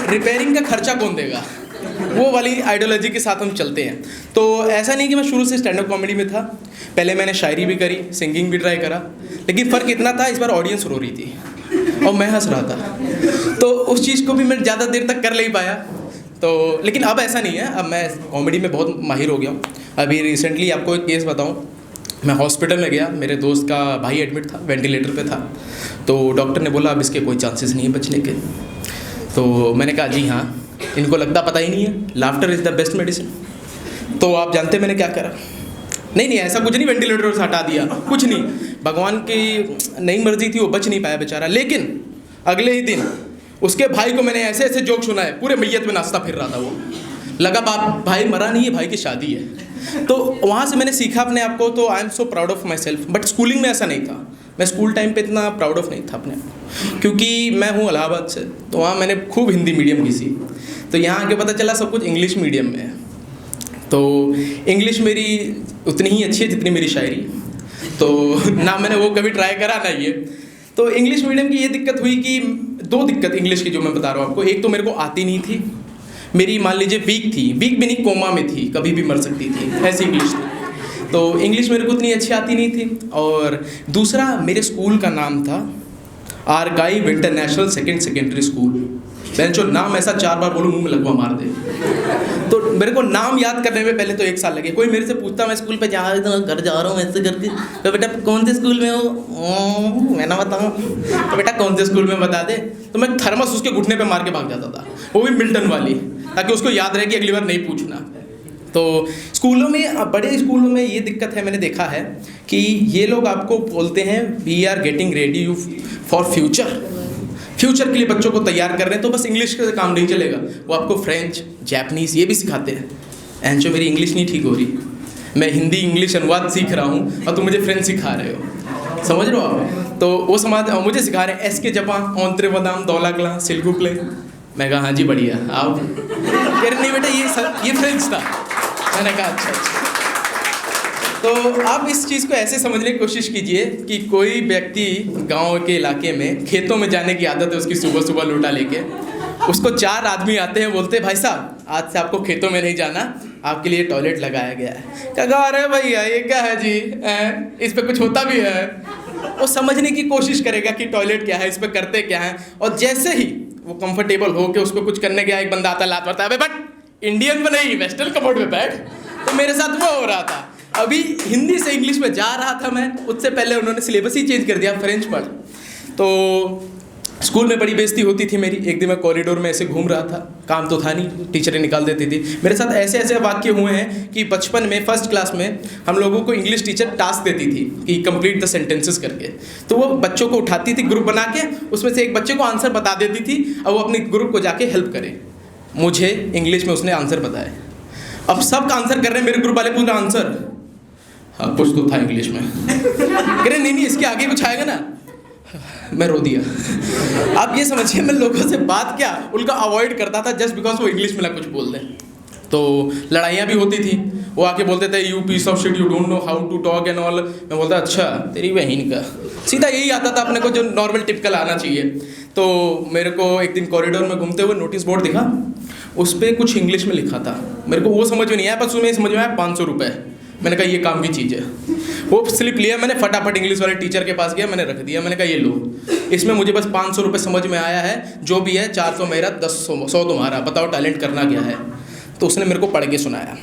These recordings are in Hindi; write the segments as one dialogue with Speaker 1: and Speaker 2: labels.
Speaker 1: रिपेयरिंग का खर्चा कौन देगा, वो वाली आइडियोलॉजी के साथ हम चलते हैं। तो ऐसा नहीं कि मैं शुरू से स्टैंड अप कॉमेडी में था, पहले मैंने शायरी भी करी, सिंगिंग भी ट्राई करा, लेकिन फ़र्क इतना था इस बार ऑडियंस रो रही थी और मैं हंस रहा था, तो उस चीज़ को भी मैं ज़्यादा देर तक कर नहीं पाया। तो लेकिन अब ऐसा नहीं है, अब मैं कॉमेडी में बहुत माहिर हो गया हूँ। अभी रिसेंटली आपको एक केस बताऊँ, मैं हॉस्पिटल में गया, मेरे दोस्त का भाई एडमिट था, वेंटिलेटर पे था, तो डॉक्टर ने बोला अब इसके कोई चांसेस नहीं है बचने के। तो मैंने कहा जी हाँ, इनको लगता पता ही नहीं है, laughter is the best medicine. तो आप जानते मैंने क्या करा? नहीं ऐसा कुछ नहीं, वेंटिलेटर से हटा दिया, कुछ नहीं, भगवान की नई मर्जी थी, वो बच नहीं पाया बेचारा। लेकिन अगले ही दिन उसके भाई को मैंने ऐसे ऐसे जोक सुनाए, पूरे मैयत में नाचता फिर रहा था वो, लगा बाप भाई मरा नहीं है, भाई की शादी है। तो वहाँ से मैंने सीखा अपने आप को, तो I am so proud of my self. But schooling में ऐसा नहीं था, मैं स्कूल टाइम पे इतना प्राउड ऑफ नहीं था अपने आप को, क्योंकि मैं हूँ इलाहाबाद से, तो वहाँ मैंने खूब हिंदी मीडियम की सी, तो यहाँ आके पता चला सब कुछ इंग्लिश मीडियम में है। तो इंग्लिश मेरी उतनी ही अच्छी है जितनी मेरी शायरी, तो ना मैंने वो कभी ट्राई करा ना ये। तो इंग्लिश मीडियम की ये दिक्कत हुई कि दो दिक्कत इंग्लिश की जो मैं बता रहा हूँ आपको, एक तो मेरे को आती नहीं थी, मेरी मान लीजिए वीक थी, वीक भी नहीं कोमा में थी, कभी भी मर सकती थी, ऐसी इंग्लिश थी। तो इंग्लिश मेरे को उतनी अच्छी आती नहीं थी। और दूसरा, मेरे स्कूल का नाम था आर्काइव इंटरनेशनल सेकेंडरी स्कूल। मैंने जो नाम ऐसा 4 बार बोलूँ मुंह में लगवा मार दे, तो मेरे को नाम याद करने में पहले तो 1 साल लगे। कोई मेरे से पूछता मैं स्कूल पे जा रहा हूँ, घर जा रहा हूँ ऐसे करके, तो बेटा कौन से स्कूल में हो, मैं ना बताऊँ, तो बेटा कौन से स्कूल में बता दे, तो मैं थर्मस उसके घुटने पे मार के भाग जाता था, वो भी मिल्टन वाली, ताकि उसको याद रहे कि अगली बार नहीं पूछना। तो स्कूलों में, बड़े स्कूलों में ये दिक्कत है, मैंने देखा है कि ये लोग आपको बोलते हैं we are getting ready you for future के लिए बच्चों को तैयार कर रहे हैं, तो बस इंग्लिश से काम नहीं चलेगा, वो आपको फ्रेंच, जापानीज़ ये भी सिखाते हैं। एंड जो मेरी इंग्लिश नहीं ठीक हो रही, मैं हिंदी इंग्लिश अनुवाद सीख रहा हूँ और तुम मुझे फ्रेंच सिखा रहे हो, समझ रहे हो आप? तो वो मुझे सिखा रहे हैं एस के जापान ऑन्त्रे बादाम दौला कला सिल्कू प्ले। मैं कहा हाँ जी बढ़िया, आप कह रहे नहीं बेटा ये फ्रेंच था। मैंने कहा अच्छा। तो आप इस चीज़ को ऐसे समझने की कोशिश कीजिए कि कोई व्यक्ति गांव के इलाके में खेतों में जाने की आदत है उसकी, सुबह सुबह लोटा लेके, उसको 4 आदमी आते हैं, बोलते हैं भाई साहब आज से आपको खेतों में नहीं जाना, आपके लिए टॉयलेट लगाया गया है। कहा अरे भैया ये क्या है जी, इस पर कुछ होता भी है? वो समझने की कोशिश करेगा कि टॉयलेट क्या है, इस पर करते क्या है, और जैसे ही वो कंफर्टेबल हो के उसको कुछ करने गया, एक बंदा आता लात मारता है, बट इंडियन में नहीं, वेस्टर्न कपबोर्ड में बैठ। तो मेरे साथ वो हो रहा था, अभी हिंदी से इंग्लिश में जा रहा था मैं, उससे पहले उन्होंने सिलेबस ही चेंज कर दिया, फ्रेंच पढ़। तो स्कूल में बड़ी बेइज्जती होती थी मेरी। एक दिन मैं कॉरिडोर में ऐसे घूम रहा था, काम तो था नहीं, टीचरें निकाल देती थी। मेरे साथ ऐसे ऐसे वाक्य हुए हैं कि बचपन में फर्स्ट क्लास में हम लोगों को इंग्लिश टीचर टास्क देती थी कि कंप्लीट द सेंटेंसेस करके, तो वो बच्चों को उठाती थी ग्रुप बना के, उसमें से एक बच्चे को आंसर बता देती थी और वो अपने ग्रुप को जाके हेल्प करे। मुझे इंग्लिश में उसने आंसर बताए, अब सबका आंसर कर रहे हैं, मेरे ग्रुप वाले पूरा आंसर, हाँ कुछ तो था इंग्लिश में, कह रहे नहीं इसके आगे कुछ आएगा ना। मैं रो दिया। आप ये समझिए मैं लोगों से बात क्या उनका अवॉइड करता था जस्ट बिकॉज वो इंग्लिश में ना कुछ बोल दें। तो लड़ाइयाँ भी होती थी, वो आके बोलते थे you piece of shit you don't know how to talk and all. मैं बोलता अच्छा तेरी बहन का, सीधा यही आता था अपने को जो नॉर्मल टिपिकल आना चाहिए। तो मेरे को एक दिन कॉरिडोर में घूमते हुए नोटिस बोर्ड दिखा, उस पर कुछ इंग्लिश में लिखा था, मेरे को वो समझ में नहीं आया, बस उसमें समझ में आया 500 रुपये। मैंने कहा ये काम की चीज़ है, वो स्लिप लिया मैंने, फटाफट इंग्लिश वाले टीचर के पास गया, मैंने रख दिया, मैंने कहा ये लो, इसमें मुझे बस 500 रुपये समझ में आया है, जो भी है 400 मेरा 100 तुम्हारा, बताओ टैलेंट करना क्या है। तो उसने मेरे को पढ़ के सुनाया,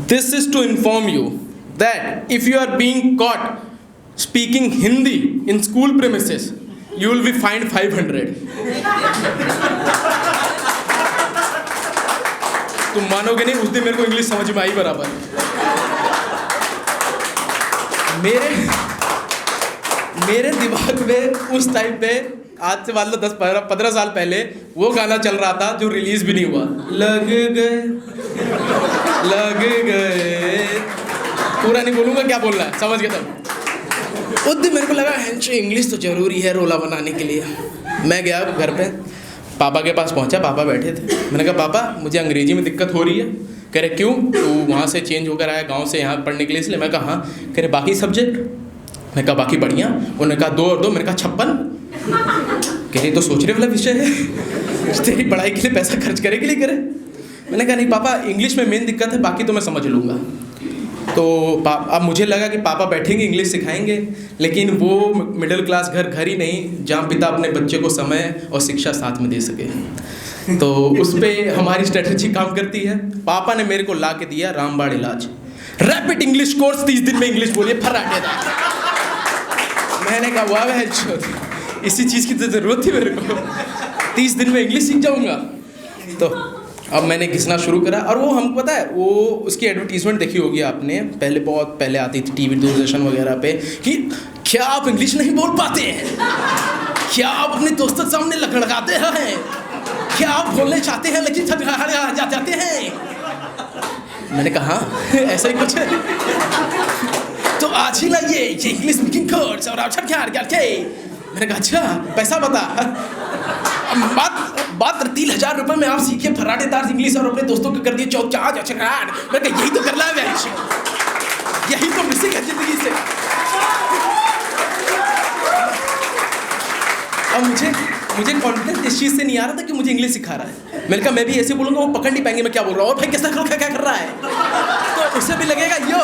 Speaker 1: this is to inform you that if you are being caught speaking Hindi in school premises you will be fined 500। तुम मानोगे नहीं, उस दिन मेरे को इंग्लिश समझ में आई बराबर। मेरे दिमाग में उस टाइम पे, आज से मान लो 10-15 साल पहले, वो गाना चल रहा था जो रिलीज भी नहीं हुआ, लग गए, पूरा नहीं बोलूँगा क्या बोल रहा है, समझ गया तब। उस दिन मेरे को लगा इंग्लिश तो जरूरी है रोला बनाने के लिए। मैं गया घर पे, पापा के पास पहुंचा, पापा बैठे थे। मैंने कहा पापा मुझे अंग्रेजी में दिक्कत हो रही है। कह रहे क्यों, तो वहाँ से चेंज होकर आया गांव से यहाँ पढ़ने के लिए, इसलिए। मैं कहा हाँ। कह रहे बाकी सब्जेक्ट, मैं कहा बाकी बढ़िया। उन्होंने कहा 2 और 2, मैंने कहा 56। कह रही तो सोचने वाला विषय है। तेरी पढ़ाई के लिए पैसा खर्च करे के लिए करे। मैंने कहा नहीं पापा, इंग्लिश में मेन दिक्कत है, बाकी तो मैं समझ लूँगा। तो अब मुझे लगा कि पापा बैठेंगे इंग्लिश सिखाएंगे, लेकिन वो मिडिल क्लास घर ही नहीं जहाँ पिता अपने बच्चे को समय और शिक्षा साथ में दे सके। तो उस पर हमारी स्ट्रेटजी काम करती है। पापा ने मेरे को ला के दिया रामबाण इलाज, रैपिड इंग्लिश कोर्स, 30 दिन में इंग्लिश बोलिए फर्राटेदार। मैंने कहा वाह है, इसी चीज़ की तो ज़रूरत थी मेरे को, 30 दिन में इंग्लिश सीख जाऊँगा। तो अब मैंने घिसना शुरू करा, और वो हमको पता है, वो उसकी एडवर्टीजमेंट देखी होगी आपने, बहुत पहले आती थी टीवी दूरदर्शन वगैरह पे, कि क्या आप इंग्लिश नहीं बोल पाते हैं, क्या आप अपने दोस्तों के सामने लड़खड़ाते हैं, क्या आप बोलने चाहते हैं लेकिन जाते हैं। मैंने कहा ऐसा ही कुछ है। तो आज ही लाइए ये इंग्लिश स्पीकिंग कोर्स और आप मैंने कहा अच्छा पैसा बता। बात 30,000 रुपये में आप सीखे फर्राटेदार इंग्लिश और अपने दोस्तों को कर दिए चौचाज। अच्छा मैं कहा यही तो कर रहा है, यही तो मिसिंग है जिंदगी से। अब मुझे कॉन्फिडेंस इस चीज़ से नहीं आ रहा था कि मुझे इंग्लिश सिखा रहा है। मैंने कहा मैं भी ऐसे बोलूँगा वो पकड़ नहीं पाएंगे मैं क्या बोल रहा हूँ, और भाई कैसा क्या कर रहा है, तो उससे भी लगेगा यो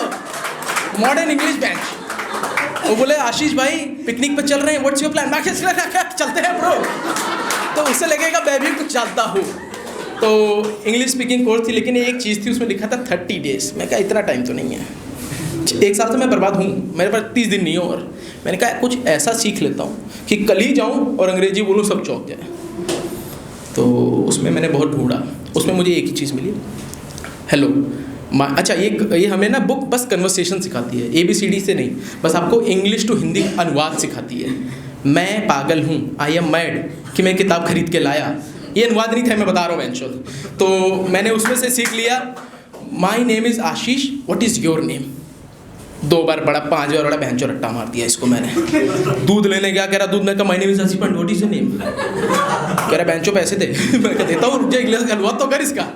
Speaker 1: मॉडर्न इंग्लिश बैंच। वो बोले आशीष भाई पिकनिक पे चल रहे हैं, व्हाट्स योर प्लान, मैं चलते हैं ब्रो, तो उससे लगेगा मैं भी कुछ जानता हूँ। तो इंग्लिश स्पीकिंग कोर्स थी, लेकिन एक चीज़ थी उसमें लिखा था 30 डेज। मैं कहा इतना टाइम तो नहीं है, 1 साल से मैं बर्बाद हूँ, मेरे पास 30 दिन नहीं हो। और मैंने कहा कुछ ऐसा सीख लेता हूँ कि कल ही जाऊँ और अंग्रेजी बोलूँ सब चौंक जाए। तो उसमें मैंने बहुत ढूंढा, उसमें मुझे एक ही चीज़ मिली, हेलो। अच्छा ये हमें ना बुक बस कन्वर्सेशन सिखाती है, ABCD से नहीं, बस आपको इंग्लिश टू हिंदी अनुवाद सिखाती है। मैं पागल हूँ, आई एम मैड कि मैं किताब खरीद के लाया, ये अनुवाद नहीं था, मैं बता रहा हूँ बेंचो। तो मैंने उसमें से सीख लिया, माई name is Ashish, what is your name. 2 बार पढ़ा, 5 बार पढ़ा, बहनचो रट्टा मार दिया इसको मैंने। दूध लेने गया, कह रहा दूध, मैं कहा माई नेम इज़ आशीष पंड, व्हाट इज़ योर नेम। कह रहा बहनचो पैसे दे। मैं कह देता हूँ, रुक जा, इंग्लिश अनुवाद तो कर इसका।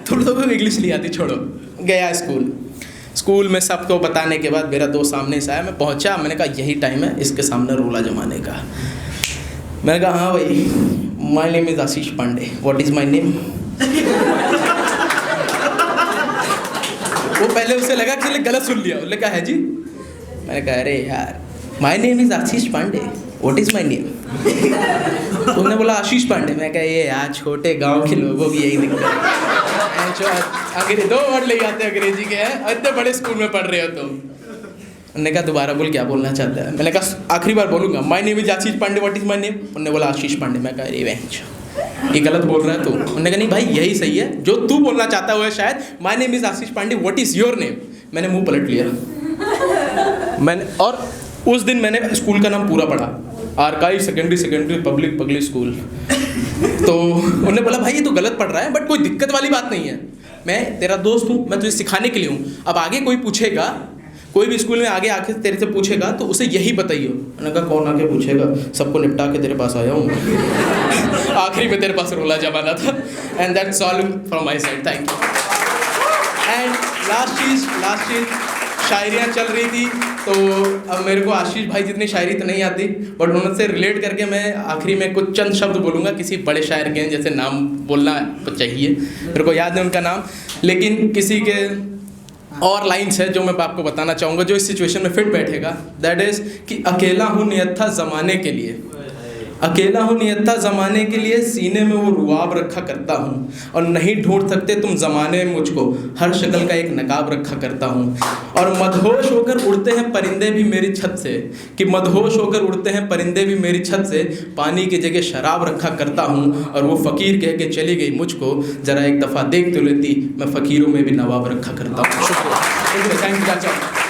Speaker 1: थोड़ा तो इंग्लिश नहीं आती, छोड़ो। गया स्कूल में सबको बताने के बाद मेरा दोस्त सामने से आया, मैं पहुंचा, मैंने कहा यही टाइम है इसके सामने रोला जमाने का। मैंने कहा हाँ भाई, my name is Ashish Pandey, what is my name. वो पहले उसे लगा कि चले गलत सुन लिया, उसने कहा है जी। मैंने कहा अरे यार my name is Ashish Pandey, what is my name. उसने बोला आशीष पांडे। मैं कहा ये यार छोटे गांव के लोगों की यही दिक्कत है, अंग्रेजी 2 वर्ड ले आते हैं अंग्रेजी के हैं, इतने बड़े स्कूल में पढ़ रहे हो तुम। उन्होंने कहा दोबारा बोल क्या बोलना चाहता है। मैंने कहा आखिरी बार बोलूँगा, my name is Ashish Pandey, what is my name. उन्होंने बोला आशीष पांडे। मैं कहा अरे बेंच ये गलत बोल रहा है तू। उन्होंने कहा नहीं भाई यही सही है, जो तू बोलना चाहता है शायद, my name is Ashish Pandey, what is your name. मैंने मुँह पलट लिया और उस दिन मैंने स्कूल का नाम पूरा पढ़ा, आर्काइव सेकेंडरी पब्लिक स्कूल। तो उन्होंने बोला भाई ये तो गलत पढ़ रहा है, बट कोई दिक्कत वाली बात नहीं है, मैं तेरा दोस्त हूँ, मैं तुझे सिखाने के लिए हूँ। अब आगे कोई पूछेगा, कोई भी स्कूल में आगे आके तेरे से पूछेगा तो उसे यही बताइए। मैंने कहा कौन आके पूछेगा, सबको निपटा के तेरे पास आया हूँ। आखिरी में तेरे पास रोला जमाना था। And that's all from my side, thank you. And last चीज़ शायरियाँ चल रही थी, तो अब मेरे को आशीष भाई जितनी शायरी तो नहीं आती, बट उनसे रिलेट करके मैं आखिरी में कुछ चंद शब्द बोलूँगा किसी बड़े शायर के, जैसे नाम बोलना चाहिए, मेरे को याद है उनका नाम, लेकिन किसी के और लाइन्स है जो मैं आपको बताना चाहूँगा जो इस सिचुएशन में फिट बैठेगा। दैट इज़ कि अकेला हूँ नियत था ज़माने के लिए, अकेला हूँ नियत था ज़माने के लिए, सीने में वो रुआब रखा करता हूँ, और नहीं ढूंढ सकते तुम ज़माने में मुझको, हर शक्ल का एक नकाब रखा करता हूँ। और मदहोश होकर उड़ते हैं परिंदे भी मेरी छत से, कि मदहोश होकर उड़ते हैं परिंदे भी मेरी छत से, पानी की जगह शराब रखा करता हूँ। और वो फ़कीर कह के चली गई मुझको, ज़रा एक दफ़ा देख तो लेती, मैं फ़कीरों में भी नवाब रखा करता हूँ। शुक्रिया, थैंक यू।